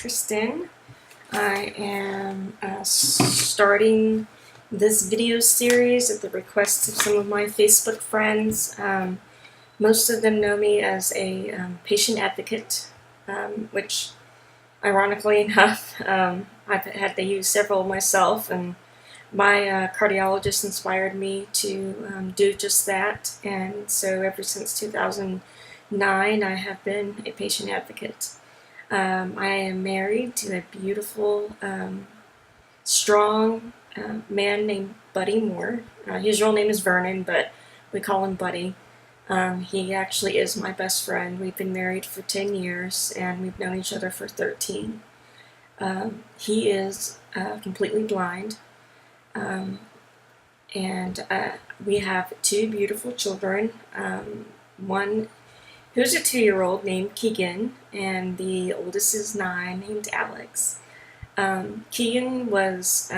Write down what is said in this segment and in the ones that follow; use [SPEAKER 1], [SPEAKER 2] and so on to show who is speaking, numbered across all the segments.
[SPEAKER 1] Tristan. I am starting this video series at the request of some of my Facebook friends. Most of them know me as a patient advocate, which ironically enough, I've had to use several myself, and my cardiologist inspired me to do just that, and so ever since 2009 I have been a patient advocate. I am married to a beautiful, strong man named Buddy Moore. His real name is Vernon, but we call him Buddy. He actually is my best friend. We've been married for 10 years, and we've known each other for 13. He is completely blind, and we have two beautiful children. One who's a 2-year-old named Keegan, and the oldest is 9, named Alex. Keegan was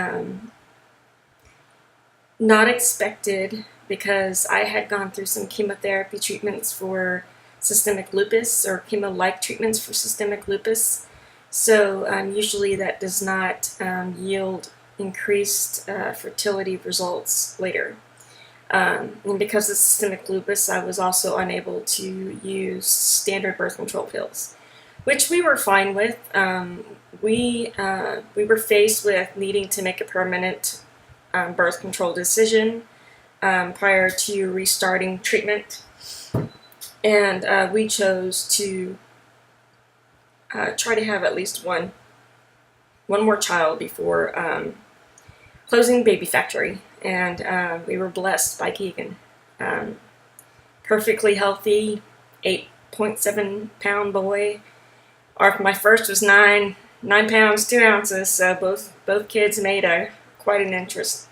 [SPEAKER 1] not expected because I had gone through some chemotherapy treatments for systemic lupus, or chemo-like treatments for systemic lupus. So usually that does not yield increased fertility results later. And because of systemic lupus, I was also unable to use standard birth control pills, which we were fine with. We were faced with needing to make a permanent birth control decision prior to restarting treatment, and we chose to try to have at least one more child before closing baby factory. And we were blessed by Keegan. Perfectly healthy, 8.7 pound boy. My first was 9 pounds 2 ounces. So both kids made quite an entrance.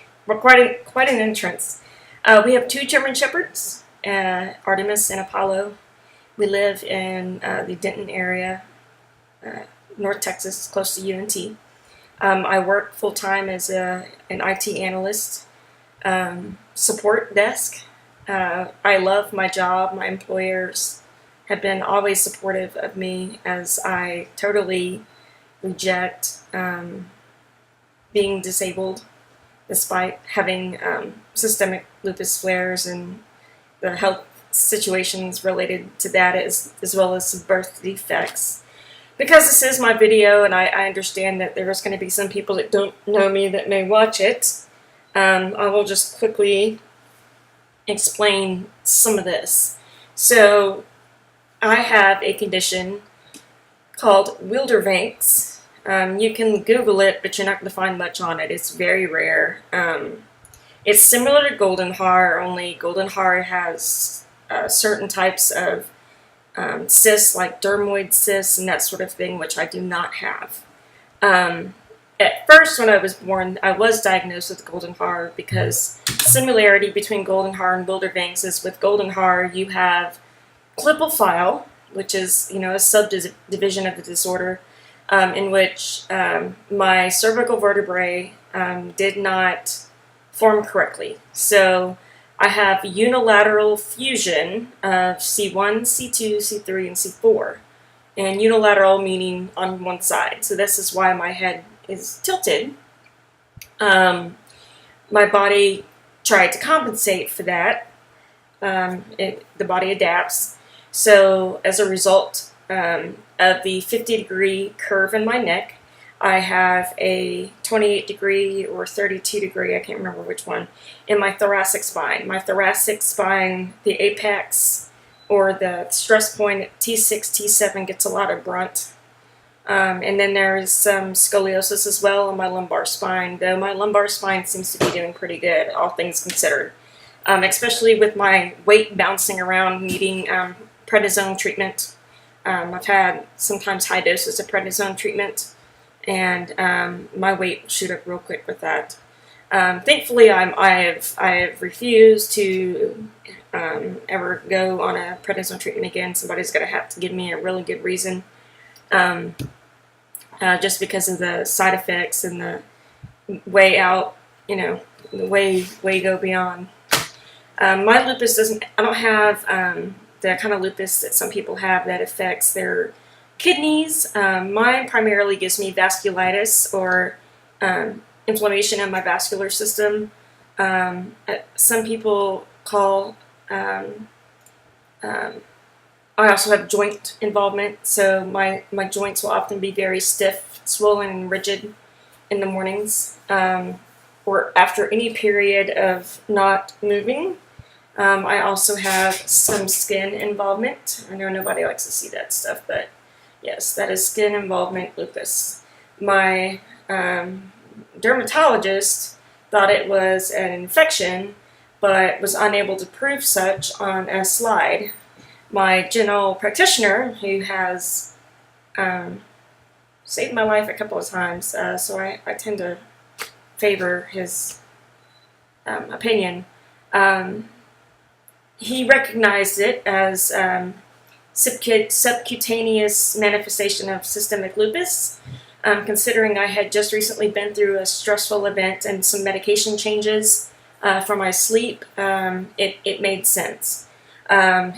[SPEAKER 1] We have 2 German Shepherds, Artemis and Apollo. We live in the Denton area, North Texas, close to UNT. I work full-time as an IT analyst, support desk. I love my job. My employers have been always supportive of me as I totally reject being disabled, despite having systemic lupus flares and the health situations related to that, as well as some birth defects. Because this is my video, and I understand that there's going to be some people that don't know me that may watch it, I will just quickly explain some of this. So, I have a condition called Wildervanck's. You can Google it, but you're not going to find much on it. It's very rare. It's similar to Goldenhar, only Goldenhar has certain types of cysts, like dermoid cysts and that sort of thing, which I do not have. At first, when I was born, I was diagnosed with Goldenhar because similarity between Goldenhar and Wildervanck's is with Goldenhar you have Klippel-Feil, which is a subdivision of the disorder, in which my cervical vertebrae did not form correctly. So I have unilateral fusion of C1, C2, C3, and C4. And unilateral meaning on one side. So this is why my head is tilted. My body tried to compensate for that. The body adapts. So as a result of the 50-degree curve in my neck, I have a 28-degree or 32-degree, I can't remember which one, in my thoracic spine. My thoracic spine, the apex or the stress point at T6, T7 gets a lot of brunt. And then there is some scoliosis as well in my lumbar spine, though my lumbar spine seems to be doing pretty good, all things considered. Especially with my weight bouncing around, needing prednisone treatment. I've had sometimes high doses of prednisone treatment, and my weight will shoot up real quick with that. Thankfully, I have refused to ever go on a prednisone treatment again. Somebody's going to have to give me a really good reason, just because of the side effects and the way out, the way go beyond. My lupus doesn't. I don't have the kind of lupus that some people have that affects their Kidneys, mine primarily gives me vasculitis or inflammation in my vascular system. Some people call, I also have joint involvement, so my joints will often be very stiff, swollen, and rigid in the mornings, or after any period of not moving. I also have some skin involvement. I know nobody likes to see that stuff, but yes, that is skin involvement lupus. My dermatologist thought it was an infection, but was unable to prove such on a slide. My general practitioner, who has saved my life a couple of times, so I tend to favor his opinion. He recognized it as subcutaneous manifestation of systemic lupus. Considering I had just recently been through a stressful event and some medication changes for my sleep, it made sense.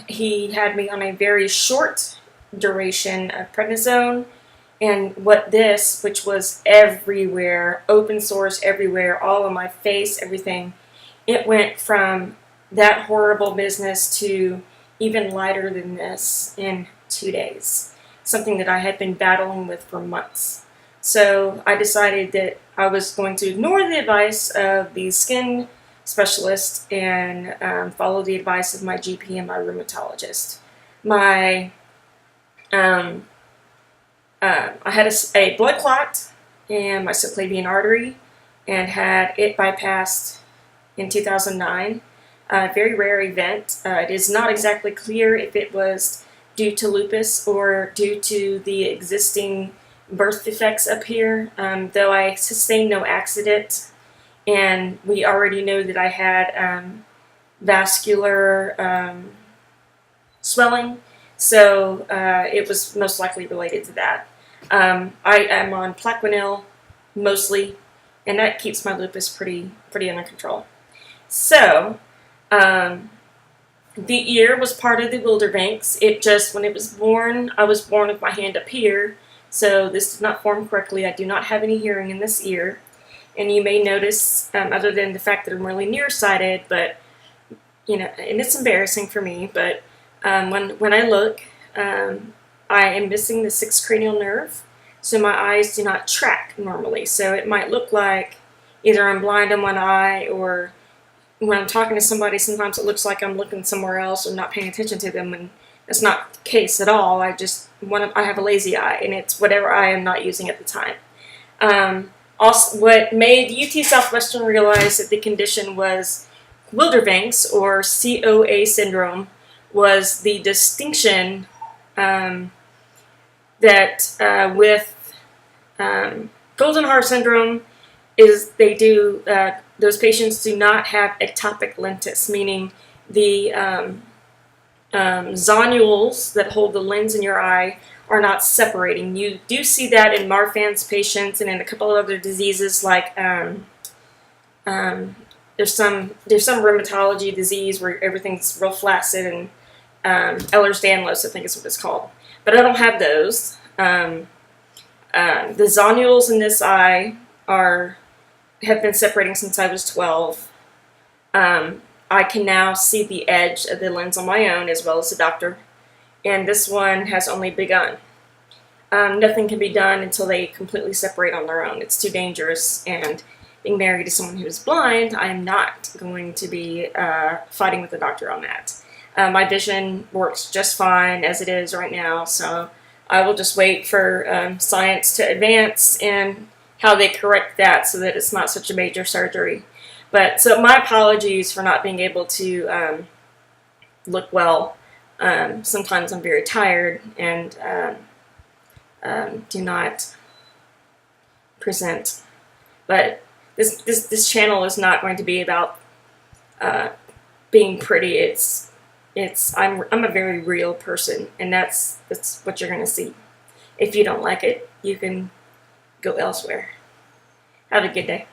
[SPEAKER 1] He had me on a very short duration of prednisone, and which was everywhere, open source everywhere, all on my face, everything, it went from that horrible business to even lighter than this in 2 days, something that I had been battling with for months. So I decided that I was going to ignore the advice of the skin specialist and follow the advice of my GP and my rheumatologist. I had a blood clot in my subclavian artery and had it bypassed in 2009. A very rare event. It is not exactly clear if it was due to lupus or due to the existing birth defects up here, though I sustained no accident, and we already know that I had vascular swelling, so it was most likely related to that. I am on Plaquenil mostly, and that keeps my lupus pretty under control. So the ear was part of the Wildervanks. It just, when it was born, I was born with my hand up here, so this did not form correctly. I do not have any hearing in this ear, and you may notice, other than the fact that I'm really nearsighted, but you know, and it's embarrassing for me, but when I look, I am missing the 6th cranial nerve, so my eyes do not track normally. So it might look like either I'm blind in one eye, or when I'm talking to somebody, sometimes it looks like I'm looking somewhere else or not paying attention to them, and that's not the case at all. I have a lazy eye, and it's whatever eye I'm not using at the time. Also, what made UT Southwestern realize that the condition was Wildervanks, or COA syndrome, was the distinction that with Golden Heart syndrome is those patients do not have ectopic lentis, meaning the zonules that hold the lens in your eye are not separating. You do see that in Marfan's patients and in a couple of other diseases like there's some rheumatology disease where everything's real flaccid, and Ehlers-Danlos, I think is what it's called. But I don't have those. The zonules in this eye have been separating since I was 12. I can now see the edge of the lens on my own, as well as the doctor, and this one has only begun. Nothing can be done until they completely separate on their own. It's too dangerous, and being married to someone who's blind, I am not going to be fighting with the doctor on that. My vision works just fine as it is right now, so I will just wait for science to advance and how they correct that so that it's not such a major surgery. But so my apologies for not being able to look well. Sometimes I'm very tired and do not present. But this channel is not going to be about being pretty. I'm a very real person, and that's what you're going to see. If you don't like it, you can go elsewhere. Have a good day.